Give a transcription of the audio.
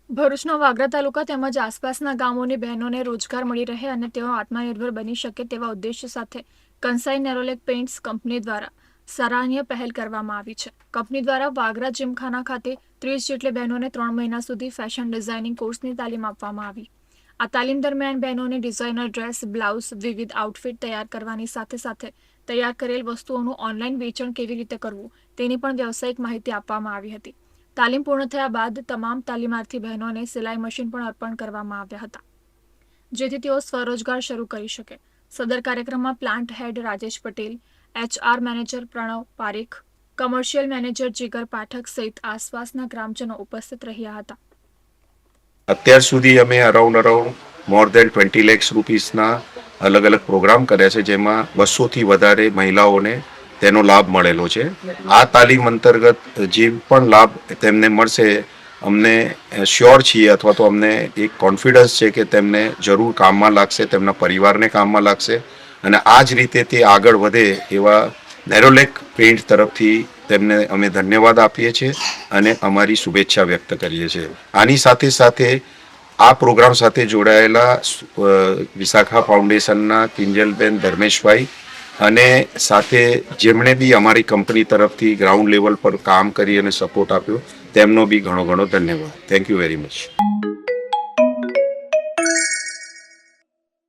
ભરૂચના વાગરા તાલુકા તેમજ આસપાસના ગામોની બહેનોને રોજગાર મળી રહે અને તેઓ આત્મનિર્ભર બની શકે તેવા ઉદ્દેશ્ય સાથે કંસાઈ નેરોલેક પેઇન્ટ્સ કંપની દ્વારા સરાહનીય પહેલ કરવામાં આવી છે. કંપની દ્વારા વાગરા જીમખાના ખાતે 30 જેટલી બહેનોને 3 મહિના સુધી ફેશન ડિઝાઇનિંગ કોર્સની તાલીમ આપવામાં આવી. આ તાલીમ દરમિયાન બહેનોને ડિઝાઇનર ડ્રેસ, બ્લાઉઝ, વિવિધ આઉટફિટ તૈયાર કરવાની સાથે સાથે તૈયાર કરેલ વસ્તુઓનું ઓનલાઈન વેચાણ કેવી રીતે કરવું તેની પણ વ્યવસાયિક માહિતી આપવામાં આવી હતી. તાલીમ પૂર્ણ થયા બાદ તમામ તાલીમાર્થી બહેનોને સિલાઈ મશીન પણ અર્પણ કરવામાં આવ્યા હતા, જેથી તેઓ સ્વરોજગાર શરૂ કરી શકે. સદર કાર્યક્રમમાં plant head Rajesh Patel, HR manager Pranav Parekh, commercial manager Jigar Pathak સહિત આસપાસના ગ્રામજનો ઉપસ્થિત રહ્યા હતા. અત્યાર સુધી અમે અરાઉન્ડ મોર દેન 20 lakhs રૂપીસના અલગ અલગ પ્રોગ્રામ કર્યા છે, જેમાં 200થી વધારે મહિલાઓને તેનો લાભ મળેલો છે. આ તાલીમ અંતર્ગત જે પણ લાભ તેમને મળશે, અમને શ્યોર છીએ અથવા તો અમને એક કોન્ફિડન્સ છે કે તેમને જરૂર કામમાં લાગશે, તેમના પરિવારને કામમાં લાગશે અને આ જ રીતે તે આગળ વધે એવા નેરોલેક પેઇન્ટ તરફથી તેમને અમે ધન્યવાદ આપીએ છીએ અને અમારી શુભેચ્છા વ્યક્ત કરીએ છીએ. આની સાથે સાથે આ પ્રોગ્રામ સાથે જોડાયેલા વિશાખા ફાઉન્ડેશનના કિંજલબેન ધર્મેશભાઈ અને સાથે જેમણે બી અમારી કંપની તરફથી ગ્રાઉન્ડ લેવલ પર કામ કરી અને સપોર્ટ આપ્યો, તેમનો બી ઘણો ધન્યવાદ. Thank you very much.